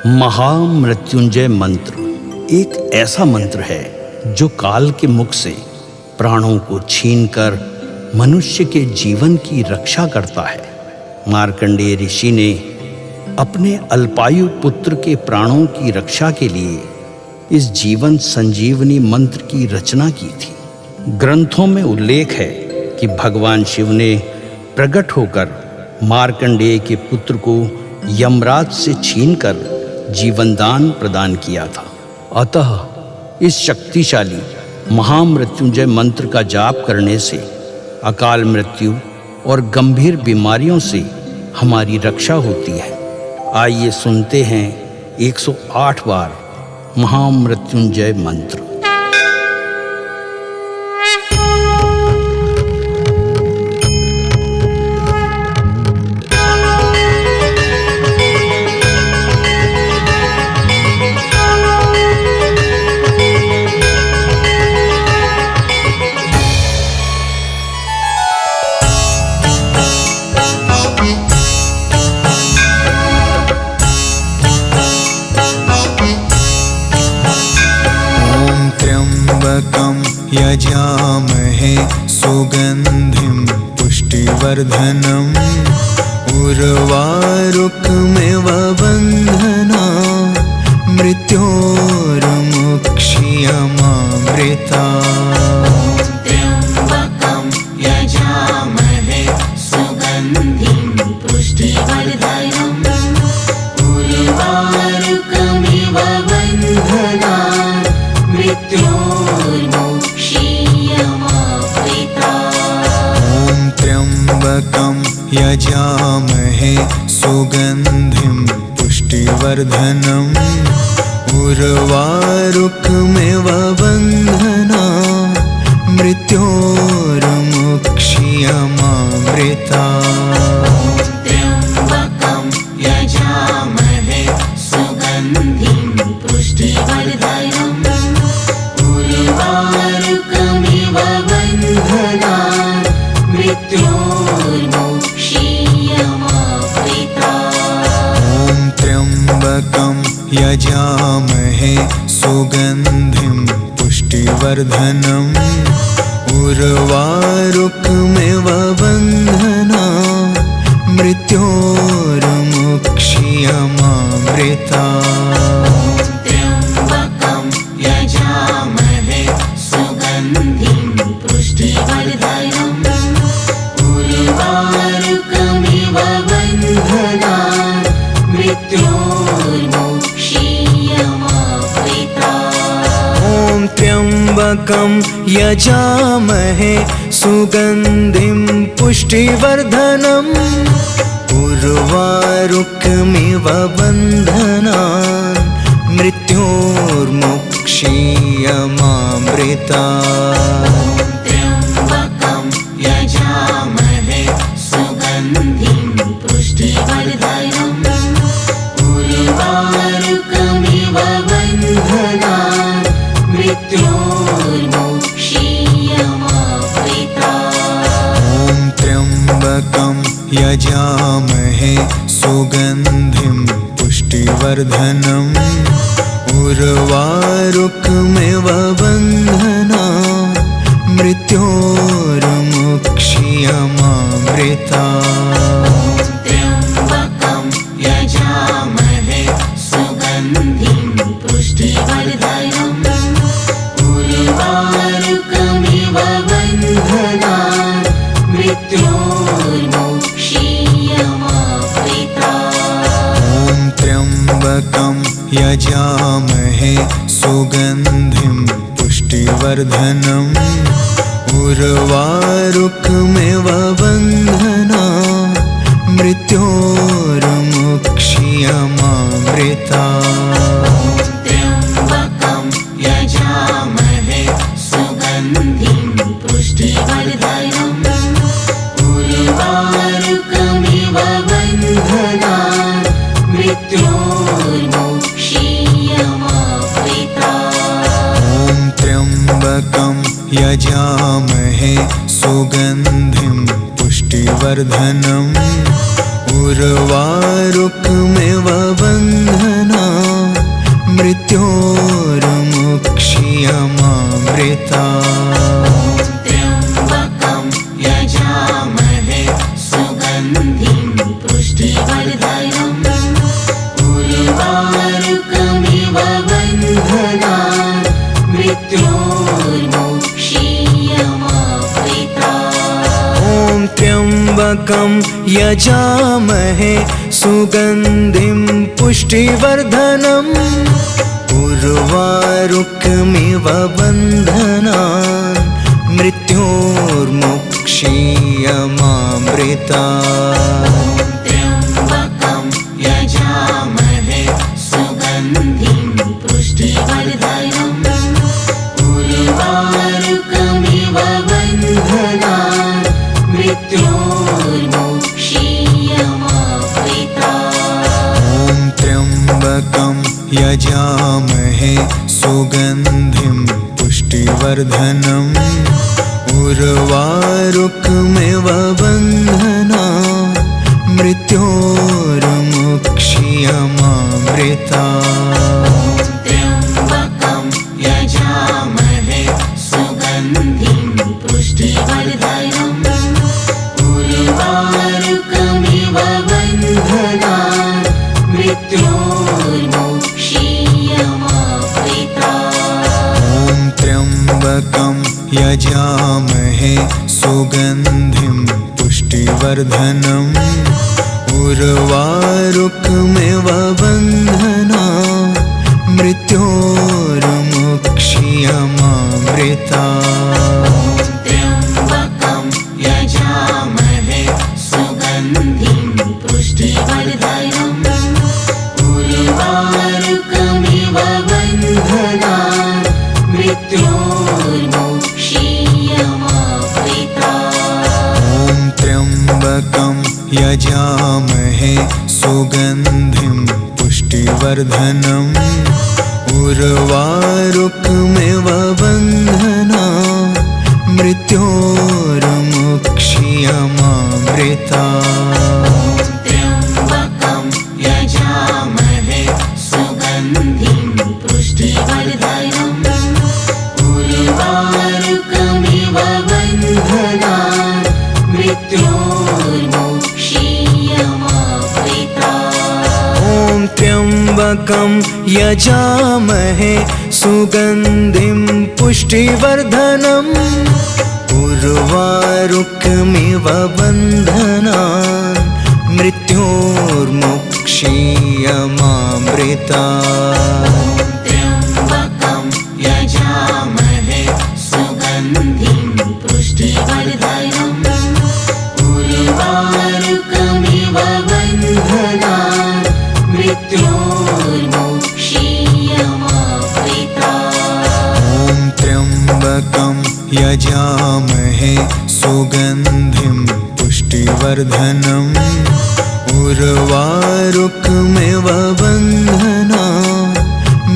महामृत्युंजय मंत्र एक ऐसा मंत्र है जो काल के मुख से प्राणों को छीनकर मनुष्य के जीवन की रक्षा करता है। मार्कंडेय ऋषि ने अपने अल्पायु पुत्र के प्राणों की रक्षा के लिए इस जीवन संजीवनी मंत्र की रचना की थी। ग्रंथों में उल्लेख है कि भगवान शिव ने प्रकट होकर मार्कंडेय के पुत्र को यमराज से छीनकर जीवनदान प्रदान किया था। अतः इस शक्तिशाली महामृत्युंजय मंत्र का जाप करने से अकाल मृत्यु और गंभीर बीमारियों से हमारी रक्षा होती है। आइए सुनते हैं 108 बार महामृत्युंजय मंत्र। यजामहे सुगंधिं पुष्टिवर्धनम् उर्वारुकमिव बन्धना मृत्योर्मुक्षीयमामृता। त्र्यम्बकं यजामहे सुगन्धिं पुष्टिवर्धनम् उर्वारुकमिव बन्धना त्र्यम्बकं यजामहे सुगन्धिं पुष्टिवर्धनम् उर्वारुकमिव बन्धना मृत्योर्मुक्षीयमामृता। त्र्यम्बकं यजामहे सुगन्धिं पुष्टिवर्धनम् उर्वारुकमिव बन्धना मृत्योर्मुक्षीयमामृता। त्र्यम्बकं यजामहे सुगन्धिं पुष्टिवर्धनम् उर्वारुकमिव बन्धना मृत्योर्मुक्षीयमामृता। त्र्यम्बकं यजामहे सुगन्धिं पुष्टिवर्धनम् उर्वारुकमिव बन्धना मृत्योर्मुक्षीयमामृता। त्र्यम्बकं यजामहे सुगन्धिं पुष्टिवर्धनम् उर्वारुकमिव बन्धना मृत्योर्मुक्षीयमामृता। त्र्यम्बकं यजामहे सुगन्धिं पुष्टिवर्धनम् उर्वारुकमिव बन्धना मृत्योर्मुक्षीयमामृता। त्र्यम्बकं यजामहे सुगन्धिं पुष्टिवर्धनम् उर्वारुकमिव बन्धना मृत्योर्मुक्षीयमामृता। त्र्यम्बकं यजामहे सुगन्धिं पुष्टिवर्धनम् उर्वारुकमिव बन्धना मृत्योर्मुक्षीयमामृता। त्र्यम्बकं यजामहे सुगन्धिं पुष्टिवर्धनम् उर्वारुकमिव बन्धना मृत्योर्मुक्षीयमामृता। त्र्यम्बकं यजामहे सुगन्धिं पुष्टिवर्धनम् उर्वारुकमिव बन्धना मृत्योर्मुक्षीयमामृता। त्र्यम्बकं यजामहे सुगन्धिं पुष्टिवर्धनम् उर्वारुकमिव बन्धना मृत्योर्मुक्षीयमामृता त्र्यम्बकं यजामहे सुगन्धिं पुष्टिवर्धनम् उर्वारुकमिव बन्धनान् मृत्योर्मुक्षीयमामृता ॐ त्र्यम्बकं यजामहे सुगन्धिं पुष्टिवर्धनम् उर्वारुकमिव बन्धनान् मृत्योर्मुक्षीयमामृता त्र्यम्बकं यजामहे सुगन्धिं पुष्टिवर्धनम् उर्वारुकमिव बन्धनान् मृत्योर्मुक्षीयमामृता ॐ त्र्यम्बकं यजामहे सुगन्धिं पुष्टिवर्धनम् उर्वारुकमिव बन्धनान् मृत्योर्मुक्षीयमामृता त्र्यम्बकं यजामहे सुगन्धिं पुष्टिवर्धनम् उर्वारुकमिव बन्धनान् मृत्योर्मुक्षीयमामृता ॐ त्र्यम्बकं यजामहे सुगन्धिं पुष्टिवर्धनम् उर्वारुकमिव बन्धनान् मृत्योर्मुक्षीयमामृता त्र्यम्बकं यजामहे सुगन्धिं पुष्टिवर्धनम् उर्वारुकमिव बन्धनान् मृत्योर्मुक्षीयमामृता ॐ त्र्यम्बकं यजामहे सुगन्धिं पुष्टिवर्धनम् उर्वारुकमिव बन्धनान् मृत्योर्मुक्षीयमामृता त्र्यम्बकं यजामहे सुगन्धिं पुष्टिवर्धनम् उर्वारुकमिव बन्धनान् मृत्योर्मुक्षीयमामृता ॐ त्र्यम्बकं यजामहे सुगन्धिं पुष्टिवर्धनम् उर्वारुकमिव बन्धनान् मृत्योर्मुक्षीयमामृता त्र्यम्बकं यजामहे सुगन्धिं पुष्टिवर्धनम् उर्वारुकमिव बन्धनान् मृत्योर्मुक्षीयमामृता ॐ त्र्यम्बकं यजामहे सुगन्धिं पुष्टिवर्धनम् उर्वारुकमिव बन्धनान्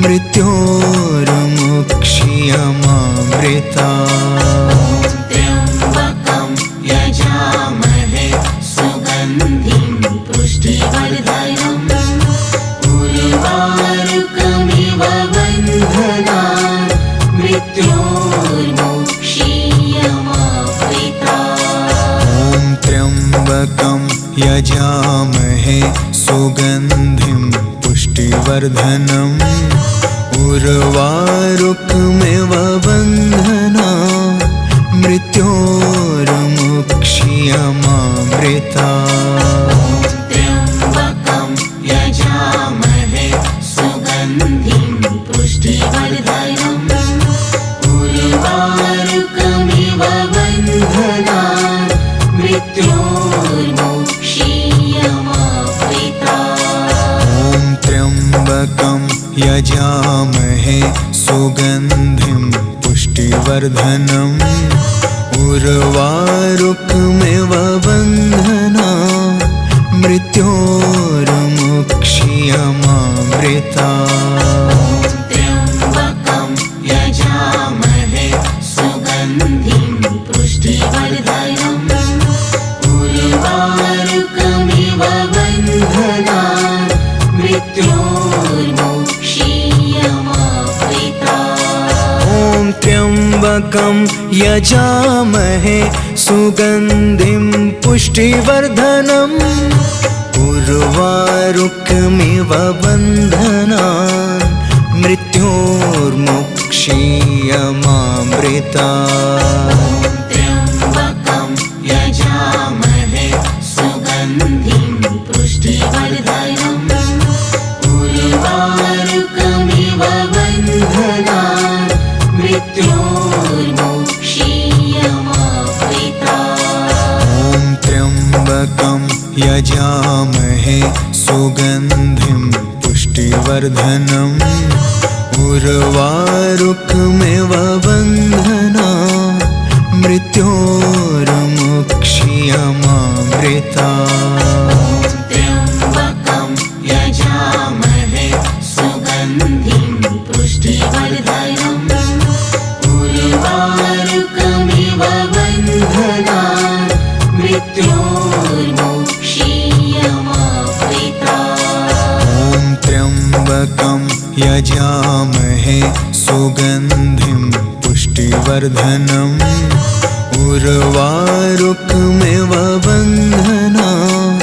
मृत्योर्मुक्षीयमामृता त्र्यम्बकं यजामहे सुगन्धिं पुष्टिवर्धनम् उर्वारुकमिव बन्धनान् मृत्योर्मुक्षीयमामृता ॐ त्र्यम्बकं यजामहे सुगन्धिं पुष्टिवर्धनम् उर्वारुकमिव बन्धनान् मृत्योर्मुक्षीयमामृता त्र्यम्बकं यजामहे सुगन्धिं पुष्टिवर्धनम् उर्वारुकमिव बन्धनान् मृत्योर्मुक्षीयमामृता ॐ त्र्यम्बकं यजामहे सुगन्धिं पुष्टिवर्धनम् उर्वारुकमिव बन्धनान् मृत्योर्मुक्षीयमामृता त्र्यम्बकं यजामहे सुगन्धिं पुष्टिवर्धनम् उर्वारुकमिव त्र्यम्बकं यजामहे सुगन्धिं पुष्टिवर्धनम् उर्वारुकमिव बन्धनान् मृत्योर्मुक्षीयमामृतात्। त्र्यम्बकं यजामहे सुगन्धिं पुष्टिवर्धनम् उर्वारुकमिव बन्धनान् मृत्योर्मुक्षीयमामृतात्। ॐ त्र्यम्बकं यजामहे सुगन्धिं पुष्टिवर्धनम् उर्वारुकमिव बन्धनान् मृत्योर्मुक्षीयमामृतात्। त्र्यम्बकं यजामहे सुगन्धिं पुष्टिवर्धनम् उर्वारुकमिव बन्धनान् मृत्योर्मुक्षीयमामृतात्। ॐ त्र्यम्बकं यजामहे सुगन्धिं पुष्टिवर्धनम् उर्वारुकमिव बन्धनान्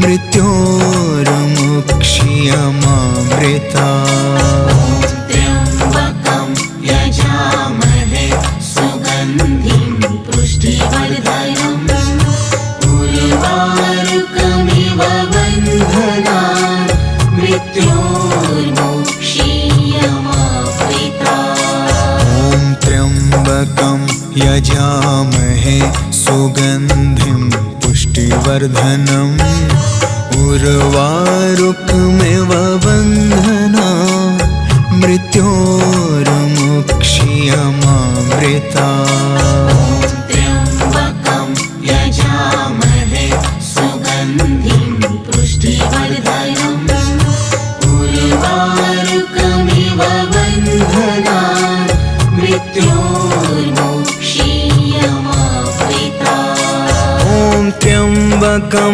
मृत्योर्मुक्षीयमामृतात्। त्र्यम्बकं यजामहे सुगन्धिं पुष्टिवर्धनम् उर्वारुकमिव बन्धनान् मृत्योर्मुक्षीयमामृतात्। ॐ त्र्यम्बकं यजामहे सुगन्धिं पुष्टिवर्धनम् उर्वारुकमिव बन्धनान् मृत्योर्मुक्षीयमामृतात्। त्र्यम्बकं यजामहे सुगन्धिं पुष्टिवर्धनम् उर्वारुकमिव बन्धनान् मृत्योर्मुक्षीयमामृतात्। ॐ त्र्यम्बकं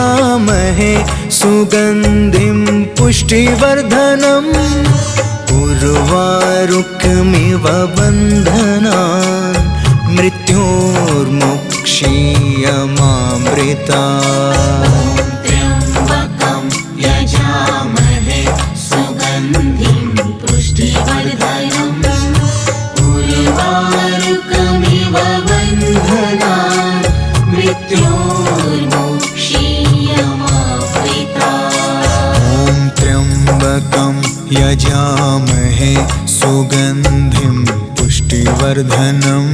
यजामहे सुगन्धिं पुष्टिवर्धनम् उर्वारुकमिव बन्धनान् मृत्योर्मुक्षीयमामृतात्। त्र्यम्बकं यजामहे सुगन्धिं पुष्टिवर्धनम् उर्वारुकमिव बन्धनान् मृत्योर्मुक्षीयमामृतात्। ॐ त्र्यम्बकं यजामहे सुगन्धिं पुष्टिवर्धनम्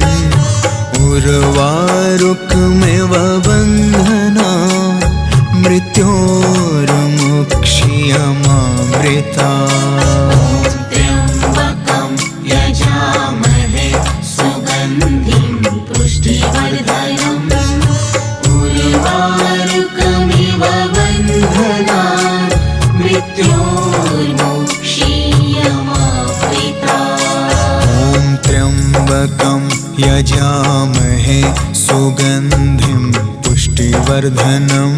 उर्वारुकमिव बन्धनान् मृत्योर्मुक्षीयमामृतात्। त्र्यम्बकं यजामहे सुगन्धिं पुष्टिवर्धनम् उर्वारुकमिव बन्धनान् मृत्योर्मुक्षीयमामृतात्। ॐ त्र्यम्बकं यजामहे सुगन्धिं पुष्टिवर्धनम्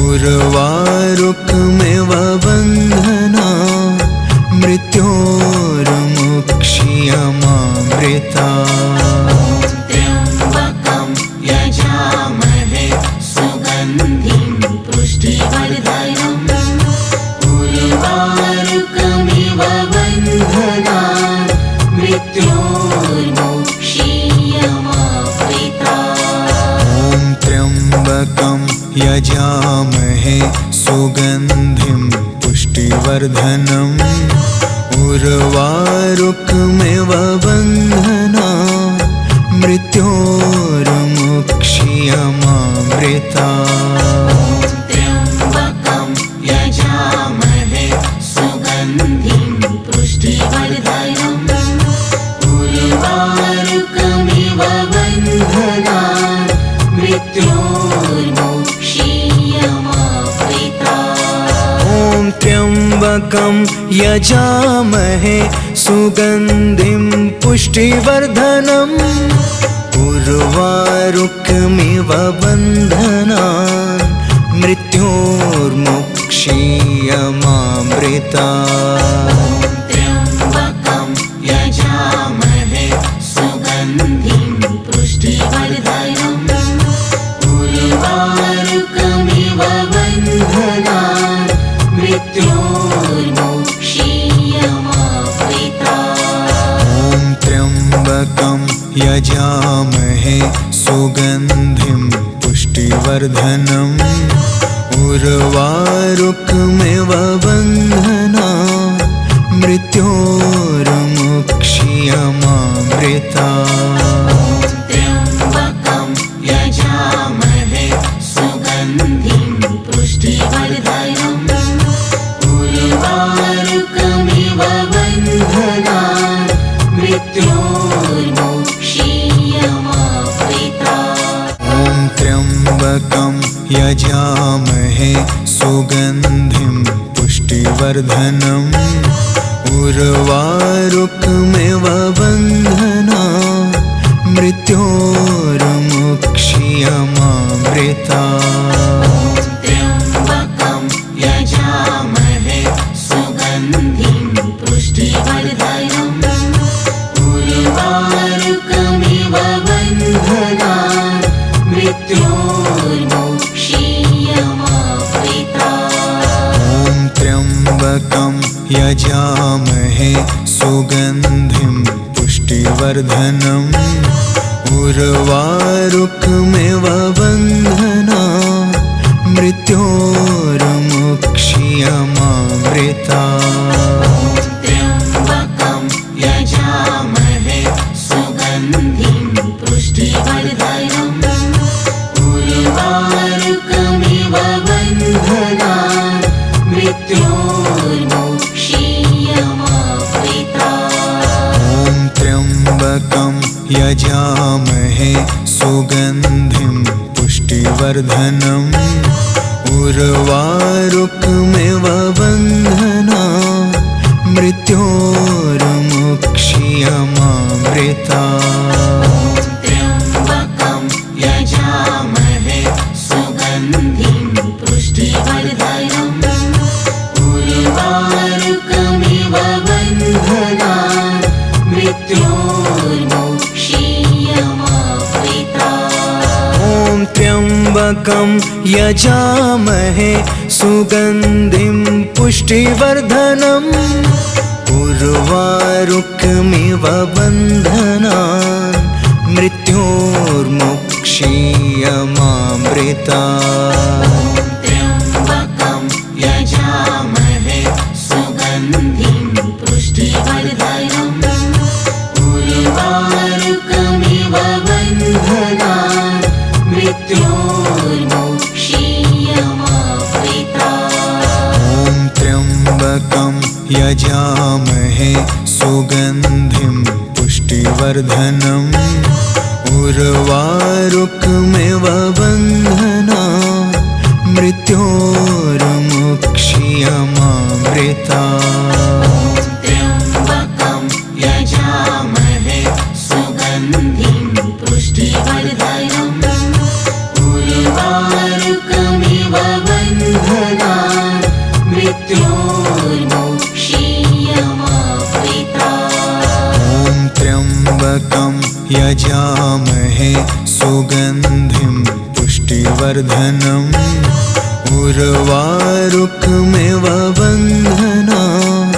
उर्वारुकमिव बन्धनान् मृत्योर्मुक्षीयमामृतात्। त्र्यम्बकं यजामहे सुगन्धिं पुष्टिवर्धनम् उर्वारुकमिव बन्धनान् मृत्योर्मुक्षीयमामृतात्। ॐ त्र्यम्बकं यजामहे सुगन्धिं पुष्टिवर्धनम् उर्वारुकमिव बन्धनान् मृत्योर्मुक्षीयमामृतात्। त्र्यम्बकं यजामहे सुगन्धिं पुष्टिवर्धनम् उर्वारुकमिव बन्धनान् मृत्योर्मुक्षीयमामृतात्। ॐ त्र्यम्बकं यजामहे सुगन्धिं पुष्टिवर्धनम् उर्वारुकमिव बन्धनान् मृत्योर्मुक्षीयमामृतात्। त्र्यम्बकं यजामहे यजामहे सुगन्धिं पुष्टिवर्धनम् उर्वारुकमिव बन्धनान् मृत्योर्मुक्ष्यमामृतात्। त्र्यम्बकं यजामहे सुगन्धिं पुष्टिवर्धनम् उर्वारुकमिव बन्धनान् मृत्योर्मुक्ष्यमामृतात्। ॐ त्र्यम्बकं यजामहे सुगन्धिं पुष्टिवर्धनम् उर्वारुकमिव बन्धनान् मृत्योर्मुक्ष्यमामृतात्। त्र्यम्बकं यजामहे सुगन्धिं पुष्टिवर्धनम् उर्वारुकमिव बन्धनान् मृत्योर्मुक्ष्यमामृतात्। ॐ त्र्यम्बकं यजामहे सुगन्धिं पुष्टिवर्धनम् उर्वारुकमिव बन्धनान् मृत्योर्मुक्ष्यमामृतात्। त्र्यम्बकं यजामहे सुगन्धिं पुष्टिवर्धनम् उर्वारुकमिव बन्धनान् मृत्योर्मुक्ष्यमामृतात्। ॐ त्र्यम्बकं यजामहे सुगन्धिं पुष्टिवर्धनम् उर्वारुकमिव बन्धनान् मृत्योर्मुक्ष्यमामृतात्। त्र्यम्बकं यजामहे सुगन्धिं पुष्टिवर्धनम् उर्वारुकमिव बन्धनान् मृत्योर्मुक्ष्यमामृतात्। ॐ त्र्यम्बकं यजामहे सुगन्धिं पुष्टिवर्धनम् उर्वारुकमिव बन्धनान् मृत्योर्मुक्ष्यमामृतात्। त्र्यम्बकं यजामहे सुगन्धिं पुष्टिवर्धनम् उर्वारुकमिव बन्धनान् मृत्योर्मुक्ष्यमामृतात्। ॐ त्र्यम्बकं यजामहे सुगन्धिं पुष्टिवर्धनम् उर्वारुकमिव बन्धनान् मृत्योर्मुक्ष्यमामृतात्। त्र्यम्बकं यजामहे सुगन्धिं पुष्टिवर्धनम् उर्वारुकमिव बन्धनान् मृत्योर्मुक्ष्यमामृतात्। ॐ त्र्यम्बकं यजामहे सुगन्धिं पुष्टिवर्धनम् उर्वारुकमिव बन्धनान्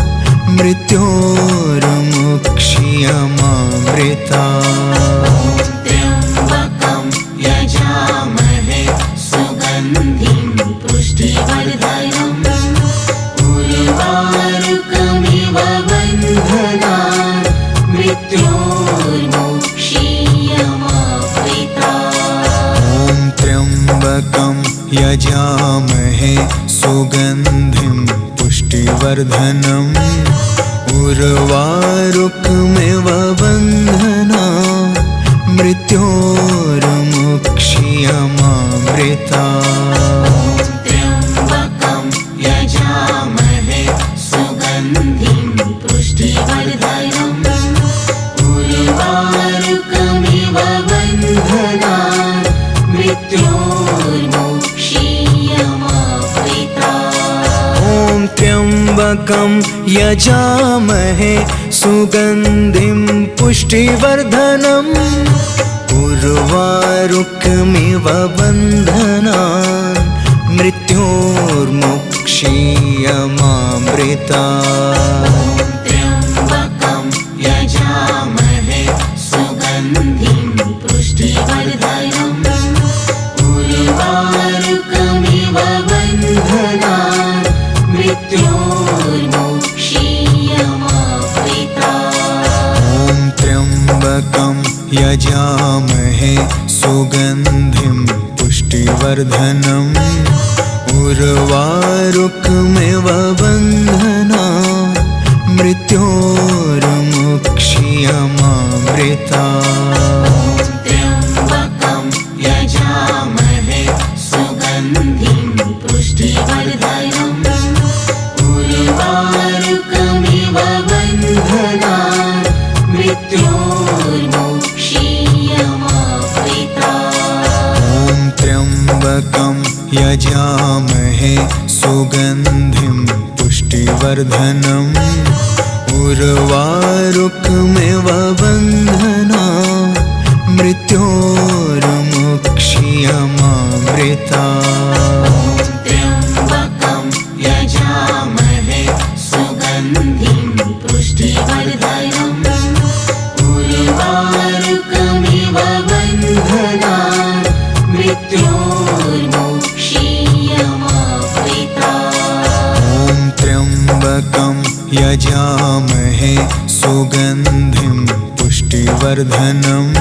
मृत्योर्मुक्ष्यमामृतात्। त्र्यम्बकं यजामहे सुगन्धिं पुष्टिवर्धनम् उर्वारुकमिव बन्धनान् मृत्योर्मुक्ष्यमामृतात्। ॐ त्र्यम्बकं यजामहे सुगन्धिं पुष्टिवर्धनम् उर्वारुकमिव बन्धनान् मृत्योर्मुक्ष्यमामृतात्। त्र्यम्बकं यजामहे सुगन्धिं पुष्टिवर्धनम् उर्वारुकमिव बन्धनान् मृत्योर्मुक्ष्यमामृतात्। ॐ त्र्यम्बकं यजामहे सुगन्धिं पुष्टिवर्धनम् उर्वारुकमिव बन्धनान् मृत्योर्मुक्ष्यमामृतात्। त्र्यम्बकं यजामहे सुगन्धिं पुष्टिवर्धनम् उर्वारुकमिव बन्धनान् मृत्योर्मुक्षीयमामृतात्। त्र्यम्बकं यजामहे सुगन्धिं पुष्टिवर्धनम् उर्वारुकमिव बन्धनान् मृत्योर्मुक्षीयमामृतात्। ॐ त्र्यम्बकं यजामहे सुगन्धिं पुष्टिवर्धनम् उर्वारुकमिव बन्धनान् मृत्योर्मुक्षीयमामृतात्। त्र्यम्बकं यजामहे सुगन्धिं पुष्टिवर्धनम् उर्वारुकमिव बन्धनान् मृत्योर्मुक्षीयमामृतात्। ॐ त्र्यम्बकं यजामहे सुगन्धिं पुष्टिवर्धनम्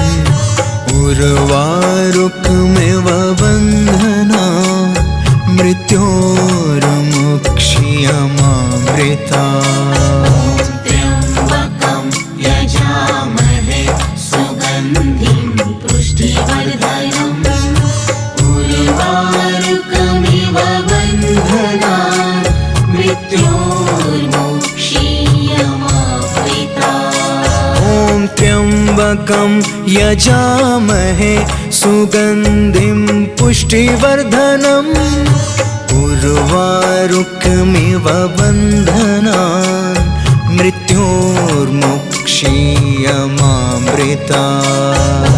उर्वारुकमिव बन्धनान् मृत्योर्मुक्षीयमामृतात्। त्र्यम्बकं यजामहे सुगन्धिं पुष्टिवर्धनम् उर्वारुकमिव बन्धनान् मृत्योर्मुक्षीयमामृतात्। ॐ त्र्यम्बकं यजामहे सुगन्धिं पुष्टिवर्धनम् उर्वारुकमिव बन्धनान् मृत्योर्मुक्षीयमामृतात्।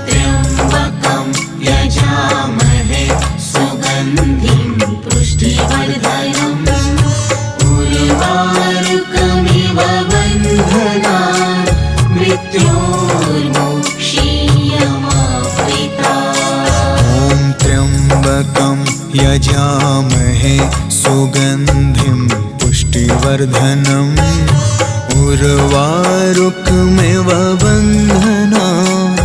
त्र्यम्बकं यजामहे सुगन्धिं पुष्टिवर्धनम् उर्वारुकमिव बन्धनान् मृत्योर्मुक्षीयमामृतात्। ॐ त्र्यम्बकं यजामहे सुगन्धिं पुष्टिवर्धनम् उर्वारुकमिव बन्धनान्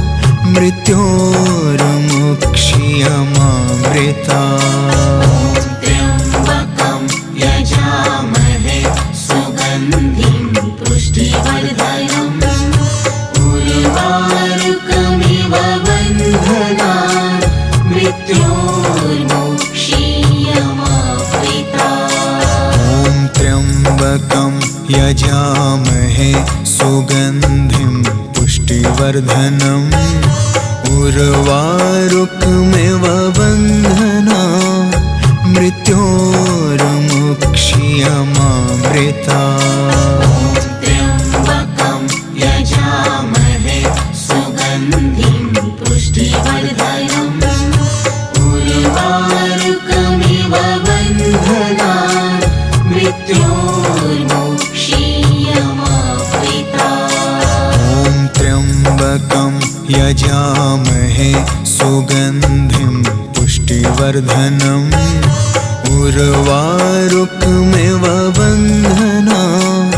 मृत्योर्मुक्षीयमामृतात्। त्र्यम्बकं यजामहे सुगन्धिं पुष्टिवर्धनम् उर्वारुकमिव बन्धनान् मृत्योर्मुक्षीयमामृतात्। ॐ त्र्यम्बकं यजामहे सुगन्धिं पुष्टिवर्धनम् उर्वारुकमिव बन्धनान् मृत्योर्मुक्षीयमामृतात्। त्र्यम्बकं यजामहे सुगन्धिं पुष्टिवर्धनम् उर्वारुकमिव बन्धनान् मृत्योर्मुक्षीयमामृतात्। ॐ त्र्यम्बकं यजामहे सुगन्धिं पुष्टिवर्धनम् उर्वारुकमिव बन्धनान्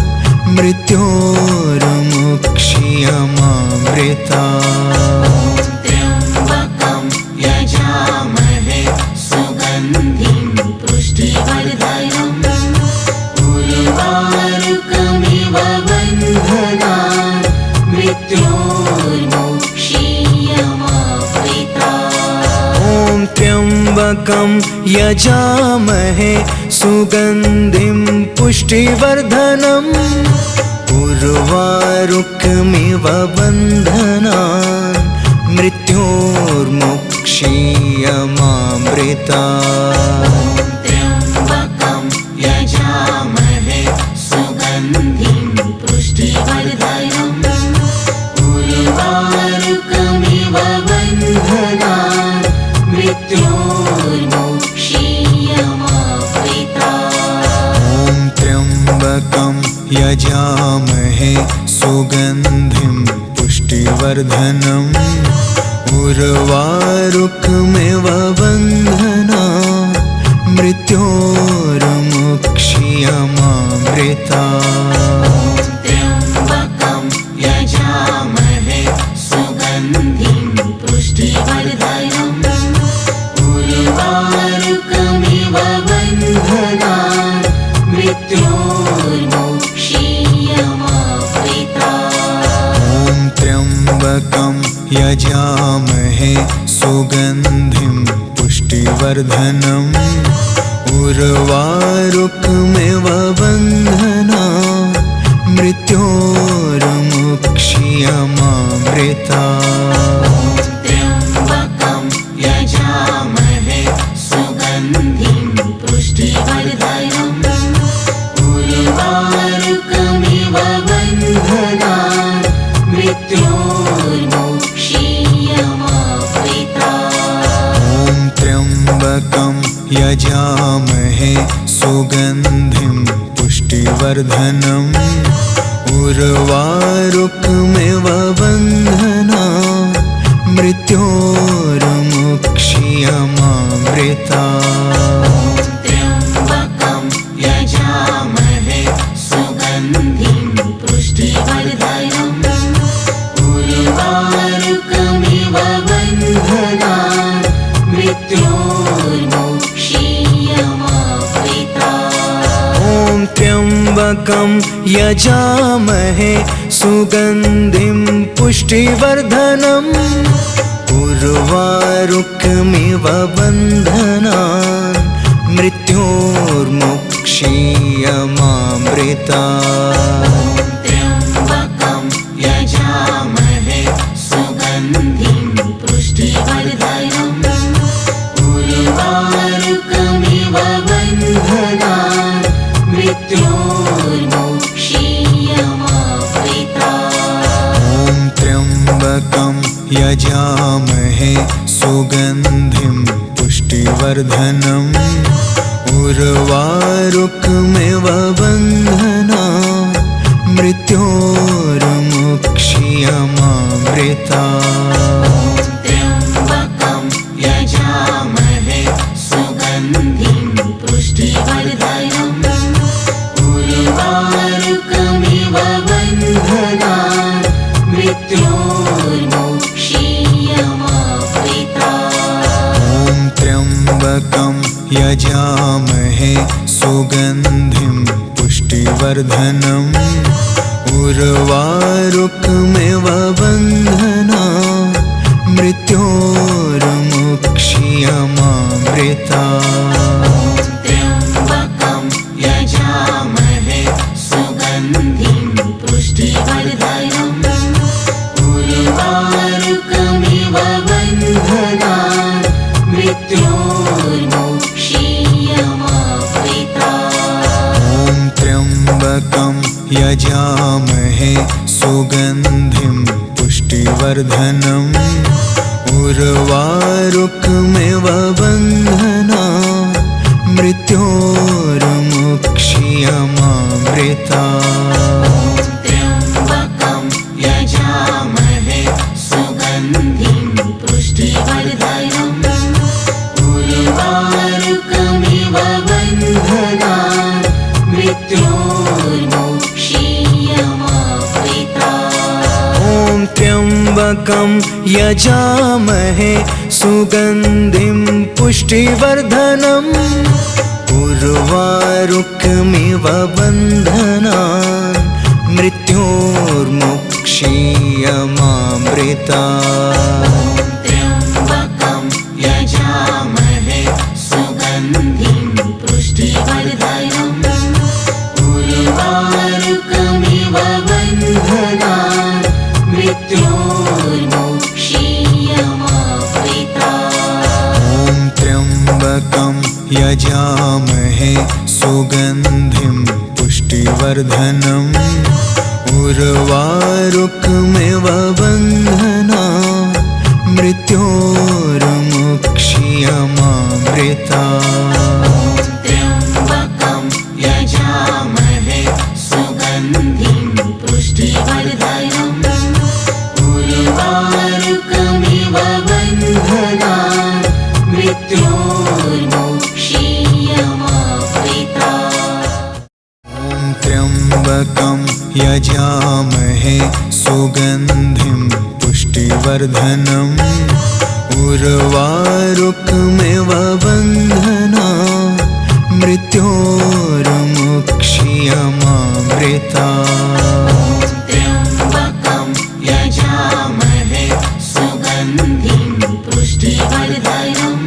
मृत्योर्मुक्षीयमामृतात्। त्र्यम्बकं यजामहे सुगन्धिं पुष्टिवर्धनम् उर्वारुकमिव बन्धनान् मृत्योर्मुक्षीयमामृतात्। ॐ त्र्यम्बकं यजामहे सुगन्धिं पुष्टिवर्धनम् उर्वारुकमिव बन्धनान् मृत्योर्मुक्षीयमामृतात्। त्र्यम्बकं यजामहे सुगन्धिं पुष्टिवर्धनम् उर्वारुकमिव बन्धनान् मृत्योर्मुक्षीयमामृतात्। ॐ त्र्यम्बकं यजामहे सुगन्धिं पुष्टिवर्धनम् उर्वारुकमिव बन्धनान् मृत्योर्मुक्षीयमामृतात्। त्र्यम्बकं यजामहे सुगन्धिं पुष्टिवर्धनम् उर्वारुकमिव उर्वारुकमिव बन्धना मृत्योर्मुक्षीयमामृता त्र्यम्बकं यजामहे सुगन्धिं पुष्टिवर्धनम् उर्वारुकमिव बन्धनान् मृत्योर्मुक्षीयमामृता ॐ त्र्यम्बकं यजामहे सुगन्धिं पुष्टिवर्धनम् उर्वारुकमिव बन्धना मृत्योर्मुक्षीयमामृता त्र्यम्बकं यजामहे सुगन्धिं पुष्टिवर्धनम् उर्वारुकमिव बन्धनान् मृत्योर्मुक्षीयमामृता ॐ त्र्यम्बकं यजामहे सुगन्धिं पुष्टिवर्धनम् उर्वारुकमिव बन्धनान् मृत्योर्मुक्षीयमामृता त्र्यम्बकं यजामहे सुगन्धिं पुष्टिवर्धनम् उर्वारुकमिव बन्धनान् मृत्योर्मुक्षीयमामृता ॐ त्र्यम्बकं यजामहे सुगन्धिं पुष्टिवर्धनम् उर्वारुकमिव बन्धनान् मृत्योर्मुक्षीयमामृता त्र्यम्बकं यजामहे सुगन्धिं पुष्टिवर्धनम् उर्वारुकमिव बन्धनान् मृत्योर्मुक्षीयमामृता ॐ त्र्यम्बकं यजामहे सुगन्धिं पुष्टिवर्धनम् उर्वारुकमिव बन्धनान् मृत्योर्मुक्षीयमामृता त्र्यम्बकं यजामहे सुगन्धिं पुष्टिवर्धनम् उर्वारुकमिव बन्धनान् मृत्योर्मुक्षीयमामृता ॐ त्र्यम्बकं यजामहे सुगन्धिं पुष्टिवर्धनम् उर्वारुकमिव बन्धनान् मृत्योर्मुक्षीयमामृता त्र्यम्बकं यजामहे सुगन्धिं पुष्टिवर्धनम् उर्वारुकमिव बन्धनान् मृत्योर्मुक्षीयमामृता ॐ त्र्यम्बकं यजामहे सुगन्धिं पुष्टिवर्धनम् उर्वारुकमिव बन्धनान् मृत्योर्मुक्षीयमामृता त्र्यम्बकं यजामहे सुगन्धिं पुष्टिवर्धनम् उर्वारुकमिव बन्धनान् मृत्योर्मुक्षीयमामृता ॐ त्र्यम्बकं यजामहे सुगन्धिं पुष्टिवर्धनम् उर्वारुकमिव बन्धनान् मृत्योर्मुक्षीयमामृता त्र्यम्बकं यजामहे सुगन्धिं पुष्टिवर्धनम् उर्वारुकमिव बन्धनान् मृत्योर्मुक्षीयमामृता ॐ त्र्यम्बकं यजामहे सुगन्धिं पुष्टिवर्धनम् उर्वारुकमिव बन्धनान् मृत्योर्मुक्षीयमामृता त्र्यम्बकं यजामहे सुगन्धिं पुष्टिवर्धनम्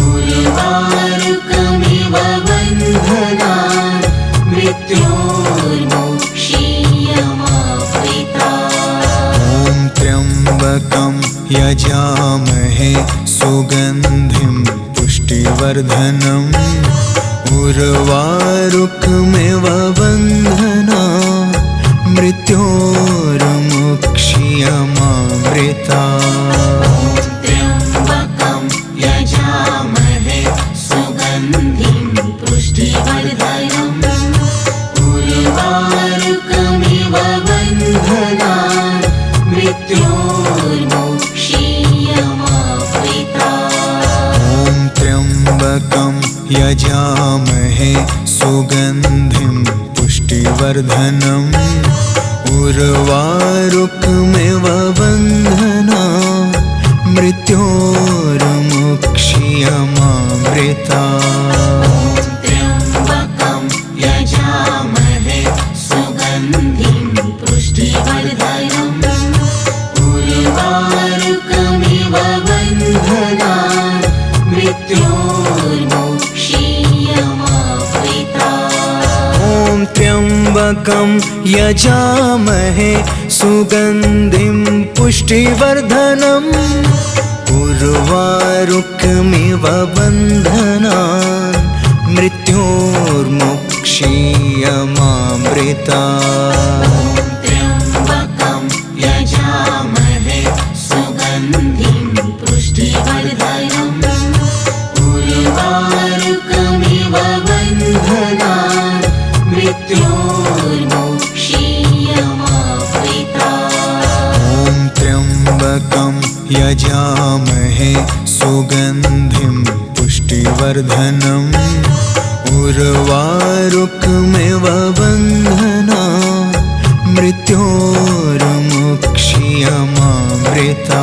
उर्वारुकमिव यजामहे सुगन्धिं पुष्टिवर्धनम् उर्वारुकमिव बन्धना मृत्योर्मुक्षीयमामृता त्र्यम्बकं यजामहे सुगन्धिं पुष्टिवर्धनम् उर्वारुकमिव बन्धनान् मृत्योर्मुक्षीयमामृता ॐ त्र्यम्बकं यजामहे सुगन्धिं पुष्टिवर्धनम् उर्वारुकमिव बन्धना मृत्योर्मुक्षीयमामृता त्र्यम्बकं यजामहे सुगन्धिं पुष्टिवर्धनम् उर्वारुकमिव बन्धनान् मृत्योर्मुक्षीयमामृता ॐ त्र्यम्बकं यजामहे सुगन्धिं पुष्टिवर्धनम् उर्वारुकमिव बन्धनान् मृत्योर्मुक्षीयमामृता त्र्यम्बकं यजामहे सुगन्धिं पुष्टिवर्धनम् उर्वारुकमिव बन्धनान् मृत्योर्मुक्षीयमामृता ॐ त्र्यम्बकं यजामहे सुगन्धिं पुष्टिवर्धनम् उर्वारुकमिव बन्धना मृत्योर्मुक्षीयमामृता